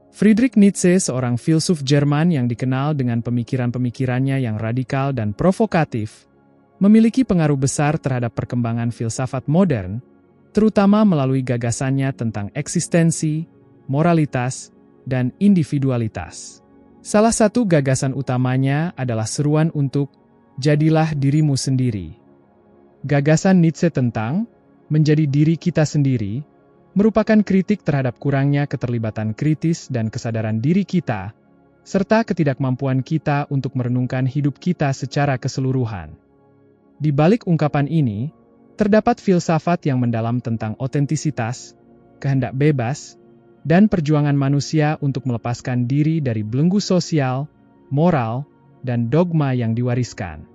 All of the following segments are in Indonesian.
Friedrich Nietzsche, seorang filsuf Jerman yang dikenal dengan pemikiran-pemikirannya yang radikal dan provokatif, memiliki pengaruh besar terhadap perkembangan filsafat modern, terutama melalui gagasannya tentang eksistensi, moralitas, dan individualitas. Salah satu gagasan utamanya adalah seruan untuk "jadilah dirimu sendiri". Gagasan Nietzsche tentang menjadi diri kita sendiri merupakan kritik terhadap kurangnya keterlibatan kritis dan kesadaran diri kita, serta ketidakmampuan kita untuk merenungkan hidup kita secara keseluruhan. Di balik ungkapan ini, terdapat filsafat yang mendalam tentang otentisitas, kehendak bebas, dan perjuangan manusia untuk melepaskan diri dari belenggu sosial, moral, dan dogma yang diwariskan.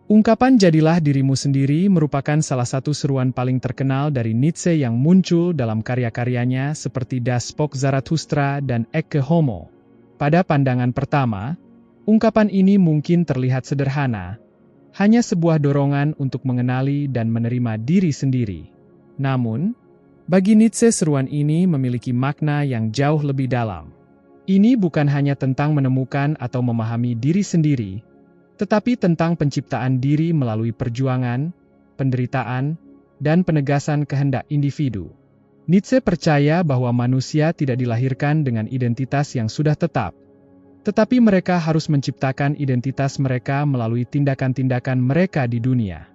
Ungkapan "jadilah dirimu sendiri" merupakan salah satu seruan paling terkenal dari Nietzsche yang muncul dalam karya-karyanya seperti Das Volk Zarathustra dan Ecce Homo. Pada pandangan pertama, ungkapan ini mungkin terlihat sederhana, hanya sebuah dorongan untuk mengenali dan menerima diri sendiri. Namun, bagi Nietzsche seruan ini memiliki makna yang jauh lebih dalam. Ini bukan hanya tentang menemukan atau memahami diri sendiri, tetapi tentang penciptaan diri melalui perjuangan, penderitaan, dan penegasan kehendak individu. Nietzsche percaya bahwa manusia tidak dilahirkan dengan identitas yang sudah tetap, tetapi mereka harus menciptakan identitas mereka melalui tindakan-tindakan mereka di dunia.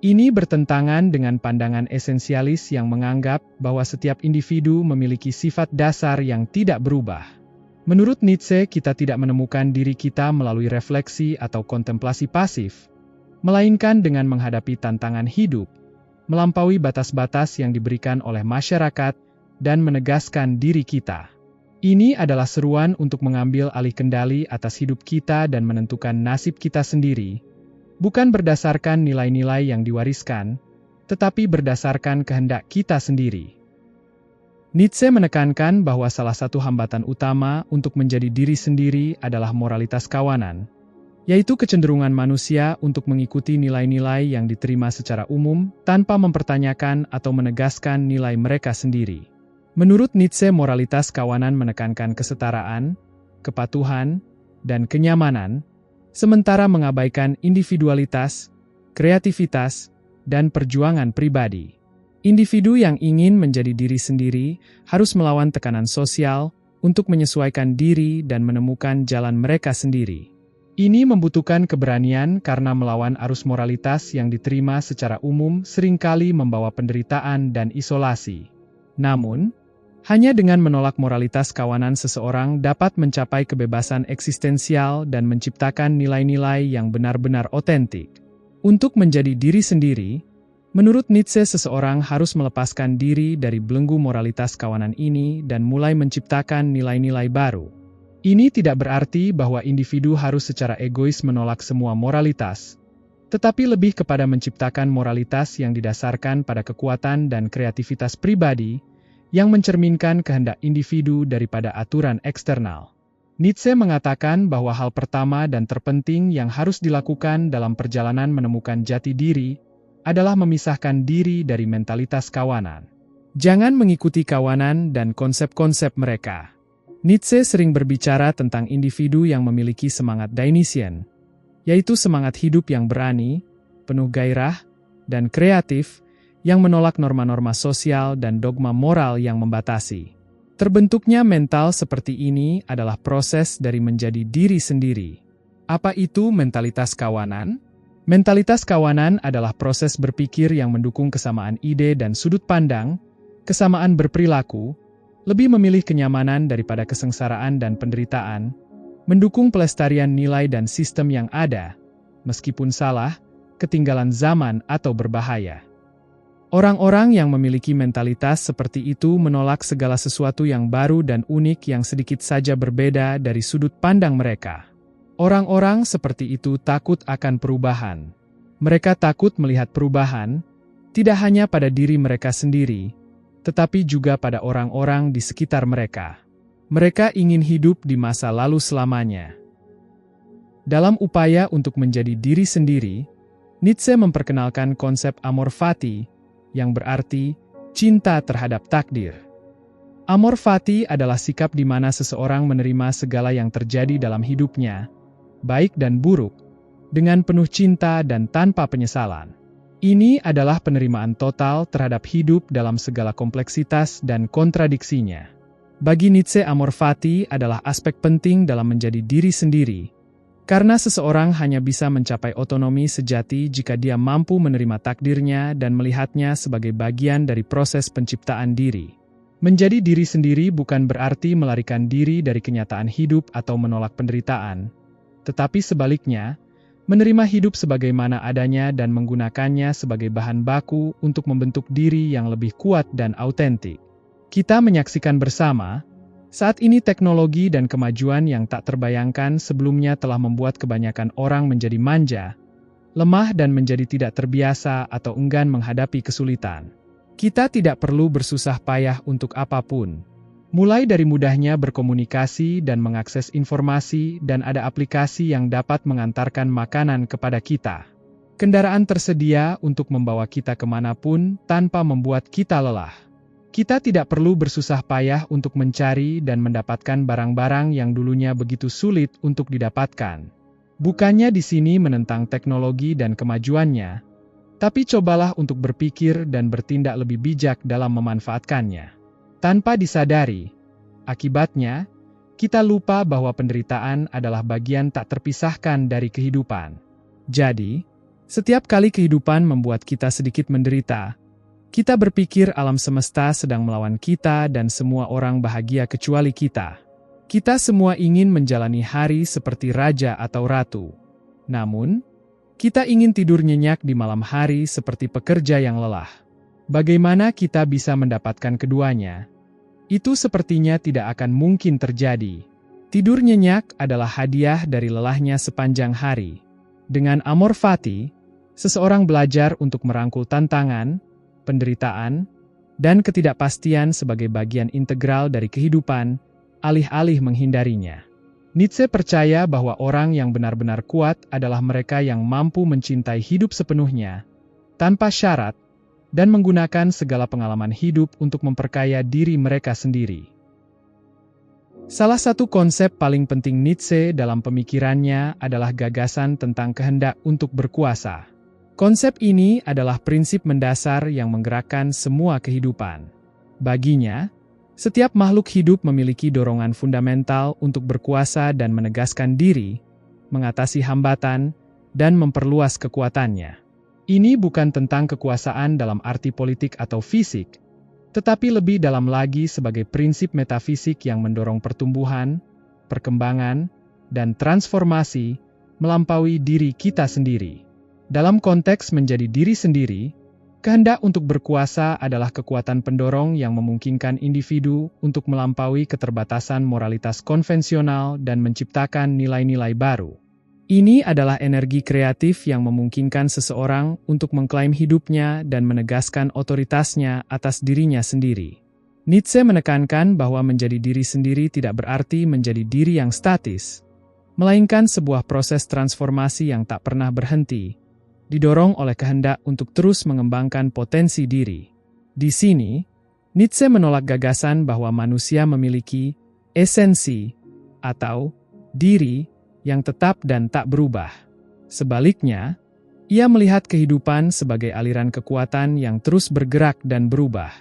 Ini bertentangan dengan pandangan esensialis yang menganggap bahwa setiap individu memiliki sifat dasar yang tidak berubah. Menurut Nietzsche, kita tidak menemukan diri kita melalui refleksi atau kontemplasi pasif, melainkan dengan menghadapi tantangan hidup, melampaui batas-batas yang diberikan oleh masyarakat, dan menegaskan diri kita. Ini adalah seruan untuk mengambil alih kendali atas hidup kita dan menentukan nasib kita sendiri, bukan berdasarkan nilai-nilai yang diwariskan, tetapi berdasarkan kehendak kita sendiri. Nietzsche menekankan bahwa salah satu hambatan utama untuk menjadi diri sendiri adalah moralitas kawanan, yaitu kecenderungan manusia untuk mengikuti nilai-nilai yang diterima secara umum tanpa mempertanyakan atau menegaskan nilai mereka sendiri. Menurut Nietzsche, moralitas kawanan menekankan kesetaraan, kepatuhan, dan kenyamanan, sementara mengabaikan individualitas, kreativitas, dan perjuangan pribadi. Individu yang ingin menjadi diri sendiri harus melawan tekanan sosial untuk menyesuaikan diri dan menemukan jalan mereka sendiri. Ini membutuhkan keberanian karena melawan arus moralitas yang diterima secara umum seringkali membawa penderitaan dan isolasi. Namun, hanya dengan menolak moralitas kawanan seseorang dapat mencapai kebebasan eksistensial dan menciptakan nilai-nilai yang benar-benar otentik. Untuk menjadi diri sendiri, menurut Nietzsche, seseorang harus melepaskan diri dari belenggu moralitas kawanan ini dan mulai menciptakan nilai-nilai baru. Ini tidak berarti bahwa individu harus secara egois menolak semua moralitas, tetapi lebih kepada menciptakan moralitas yang didasarkan pada kekuatan dan kreativitas pribadi, yang mencerminkan kehendak individu daripada aturan eksternal. Nietzsche mengatakan bahwa hal pertama dan terpenting yang harus dilakukan dalam perjalanan menemukan jati diri adalah memisahkan diri dari mentalitas kawanan. Jangan mengikuti kawanan dan konsep-konsep mereka. Nietzsche sering berbicara tentang individu yang memiliki semangat Dionysian, yaitu semangat hidup yang berani, penuh gairah, dan kreatif, yang menolak norma-norma sosial dan dogma moral yang membatasi. Terbentuknya mental seperti ini adalah proses dari menjadi diri sendiri. Apa itu mentalitas kawanan? Mentalitas kawanan adalah proses berpikir yang mendukung kesamaan ide dan sudut pandang, kesamaan berperilaku, lebih memilih kenyamanan daripada kesengsaraan dan penderitaan, mendukung pelestarian nilai dan sistem yang ada, meskipun salah, ketinggalan zaman atau berbahaya. Orang-orang yang memiliki mentalitas seperti itu menolak segala sesuatu yang baru dan unik yang sedikit saja berbeda dari sudut pandang mereka. Orang-orang seperti itu takut akan perubahan. Mereka takut melihat perubahan, tidak hanya pada diri mereka sendiri, tetapi juga pada orang-orang di sekitar mereka. Mereka ingin hidup di masa lalu selamanya. Dalam upaya untuk menjadi diri sendiri, Nietzsche memperkenalkan konsep amor fati, yang berarti cinta terhadap takdir. Amor fati adalah sikap di mana seseorang menerima segala yang terjadi dalam hidupnya, baik dan buruk, dengan penuh cinta dan tanpa penyesalan. Ini adalah penerimaan total terhadap hidup dalam segala kompleksitas dan kontradiksinya. Bagi Nietzsche, amor fati adalah aspek penting dalam menjadi diri sendiri, karena seseorang hanya bisa mencapai otonomi sejati jika dia mampu menerima takdirnya dan melihatnya sebagai bagian dari proses penciptaan diri. Menjadi diri sendiri bukan berarti melarikan diri dari kenyataan hidup atau menolak penderitaan, tetapi sebaliknya, menerima hidup sebagaimana adanya dan menggunakannya sebagai bahan baku untuk membentuk diri yang lebih kuat dan autentik. Kita menyaksikan bersama, saat ini teknologi dan kemajuan yang tak terbayangkan sebelumnya telah membuat kebanyakan orang menjadi manja, lemah dan menjadi tidak terbiasa atau enggan menghadapi kesulitan. Kita tidak perlu bersusah payah untuk apapun. Mulai dari mudahnya berkomunikasi dan mengakses informasi dan ada aplikasi yang dapat mengantarkan makanan kepada kita. Kendaraan tersedia untuk membawa kita kemanapun tanpa membuat kita lelah. Kita tidak perlu bersusah payah untuk mencari dan mendapatkan barang-barang yang dulunya begitu sulit untuk didapatkan. Bukannya di sini menentang teknologi dan kemajuannya, tapi cobalah untuk berpikir dan bertindak lebih bijak dalam memanfaatkannya. Tanpa disadari, akibatnya, kita lupa bahwa penderitaan adalah bagian tak terpisahkan dari kehidupan. Jadi, setiap kali kehidupan membuat kita sedikit menderita, kita berpikir alam semesta sedang melawan kita dan semua orang bahagia kecuali kita. Kita semua ingin menjalani hari seperti raja atau ratu. Namun, kita ingin tidur nyenyak di malam hari seperti pekerja yang lelah. Bagaimana kita bisa mendapatkan keduanya? Itu sepertinya tidak akan mungkin terjadi. Tidur nyenyak adalah hadiah dari lelahnya sepanjang hari. Dengan amor fati, seseorang belajar untuk merangkul tantangan, penderitaan, dan ketidakpastian sebagai bagian integral dari kehidupan, alih-alih menghindarinya. Nietzsche percaya bahwa orang yang benar-benar kuat adalah mereka yang mampu mencintai hidup sepenuhnya, tanpa syarat, dan menggunakan segala pengalaman hidup untuk memperkaya diri mereka sendiri. Salah satu konsep paling penting Nietzsche dalam pemikirannya adalah gagasan tentang kehendak untuk berkuasa. Konsep ini adalah prinsip mendasar yang menggerakkan semua kehidupan. Baginya, setiap makhluk hidup memiliki dorongan fundamental untuk berkuasa dan menegaskan diri, mengatasi hambatan, dan memperluas kekuatannya. Ini bukan tentang kekuasaan dalam arti politik atau fisik, tetapi lebih dalam lagi sebagai prinsip metafisik yang mendorong pertumbuhan, perkembangan, dan transformasi melampaui diri kita sendiri. Dalam konteks menjadi diri sendiri, kehendak untuk berkuasa adalah kekuatan pendorong yang memungkinkan individu untuk melampaui keterbatasan moralitas konvensional dan menciptakan nilai-nilai baru. Ini adalah energi kreatif yang memungkinkan seseorang untuk mengklaim hidupnya dan menegaskan otoritasnya atas dirinya sendiri. Nietzsche menekankan bahwa menjadi diri sendiri tidak berarti menjadi diri yang statis, melainkan sebuah proses transformasi yang tak pernah berhenti, didorong oleh kehendak untuk terus mengembangkan potensi diri. Di sini, Nietzsche menolak gagasan bahwa manusia memiliki esensi atau diri yang tetap dan tak berubah. Sebaliknya, ia melihat kehidupan sebagai aliran kekuatan yang terus bergerak dan berubah.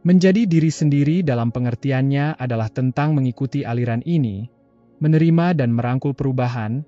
Menjadi diri sendiri dalam pengertiannya adalah tentang mengikuti aliran ini, menerima dan merangkul perubahan,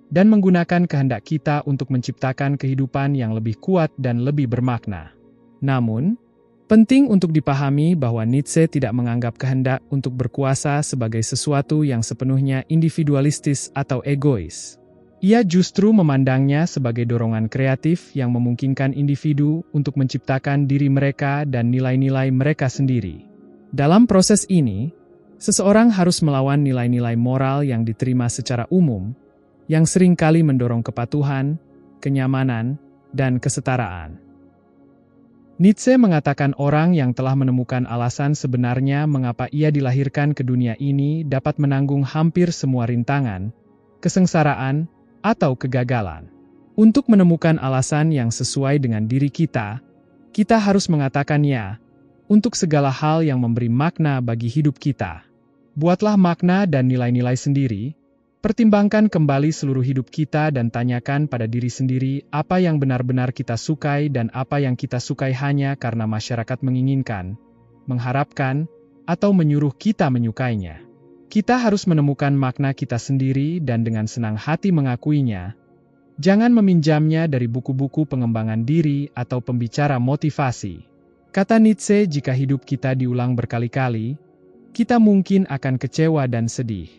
dan menggunakan kehendak kita untuk menciptakan kehidupan yang lebih kuat dan lebih bermakna. Namun, penting untuk dipahami bahwa Nietzsche tidak menganggap kehendak untuk berkuasa sebagai sesuatu yang sepenuhnya individualistis atau egois. Ia justru memandangnya sebagai dorongan kreatif yang memungkinkan individu untuk menciptakan diri mereka dan nilai-nilai mereka sendiri. Dalam proses ini, seseorang harus melawan nilai-nilai moral yang diterima secara umum, yang seringkali mendorong kepatuhan, kenyamanan, dan kesetaraan. Nietzsche mengatakan orang yang telah menemukan alasan sebenarnya mengapa ia dilahirkan ke dunia ini dapat menanggung hampir semua rintangan, kesengsaraan, atau kegagalan. Untuk menemukan alasan yang sesuai dengan diri kita, kita harus mengatakan ya, untuk segala hal yang memberi makna bagi hidup kita. Buatlah makna dan nilai-nilai sendiri, pertimbangkan kembali seluruh hidup kita dan tanyakan pada diri sendiri apa yang benar-benar kita sukai dan apa yang kita sukai hanya karena masyarakat menginginkan, mengharapkan, atau menyuruh kita menyukainya. Kita harus menemukan makna kita sendiri dan dengan senang hati mengakuinya. Jangan meminjamnya dari buku-buku pengembangan diri atau pembicara motivasi. Kata Nietzsche, jika hidup kita diulang berkali-kali, kita mungkin akan kecewa dan sedih.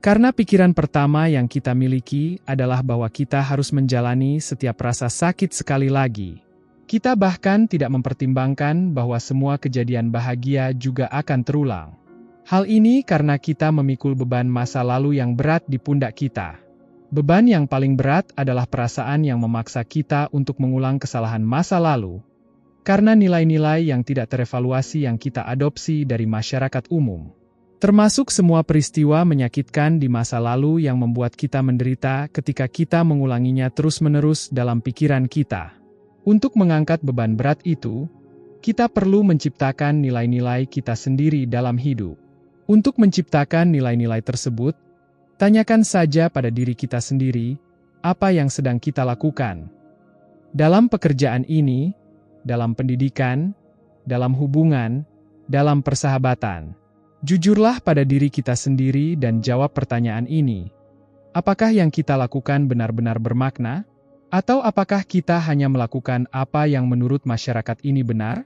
Karena pikiran pertama yang kita miliki adalah bahwa kita harus menjalani setiap rasa sakit sekali lagi. Kita bahkan tidak mempertimbangkan bahwa semua kejadian bahagia juga akan terulang. Hal ini karena kita memikul beban masa lalu yang berat di pundak kita. Beban yang paling berat adalah perasaan yang memaksa kita untuk mengulang kesalahan masa lalu. Karena nilai-nilai yang tidak terevaluasi yang kita adopsi dari masyarakat umum. Termasuk semua peristiwa menyakitkan di masa lalu yang membuat kita menderita ketika kita mengulanginya terus-menerus dalam pikiran kita. Untuk mengangkat beban berat itu, kita perlu menciptakan nilai-nilai kita sendiri dalam hidup. Untuk menciptakan nilai-nilai tersebut, tanyakan saja pada diri kita sendiri, apa yang sedang kita lakukan. Dalam pekerjaan ini, dalam pendidikan, dalam hubungan, dalam persahabatan. Jujurlah pada diri kita sendiri dan jawab pertanyaan ini. Apakah yang kita lakukan benar-benar bermakna? Atau apakah kita hanya melakukan apa yang menurut masyarakat ini benar?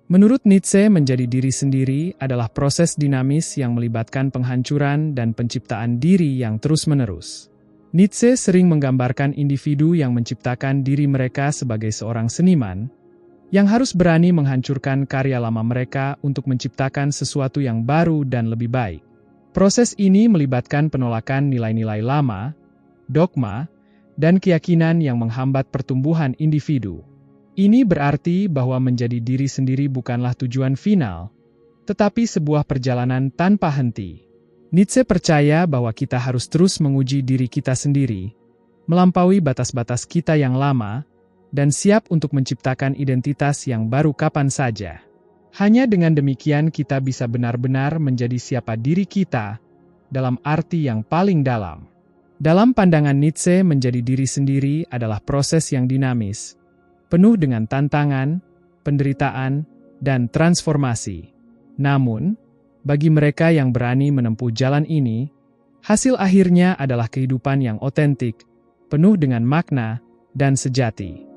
Menurut Nietzsche, menjadi diri sendiri adalah proses dinamis yang melibatkan penghancuran dan penciptaan diri yang terus-menerus. Nietzsche sering menggambarkan individu yang menciptakan diri mereka sebagai seorang seniman, yang harus berani menghancurkan karya lama mereka untuk menciptakan sesuatu yang baru dan lebih baik. Proses ini melibatkan penolakan nilai-nilai lama, dogma, dan keyakinan yang menghambat pertumbuhan individu. Ini berarti bahwa menjadi diri sendiri bukanlah tujuan final, tetapi sebuah perjalanan tanpa henti. Nietzsche percaya bahwa kita harus terus menguji diri kita sendiri, melampaui batas-batas kita yang lama, dan siap untuk menciptakan identitas yang baru kapan saja. Hanya dengan demikian kita bisa benar-benar menjadi siapa diri kita, dalam arti yang paling dalam. Dalam pandangan Nietzsche, menjadi diri sendiri adalah proses yang dinamis, penuh dengan tantangan, penderitaan, dan transformasi. Namun, bagi mereka yang berani menempuh jalan ini, hasil akhirnya adalah kehidupan yang otentik, penuh dengan makna, dan sejati.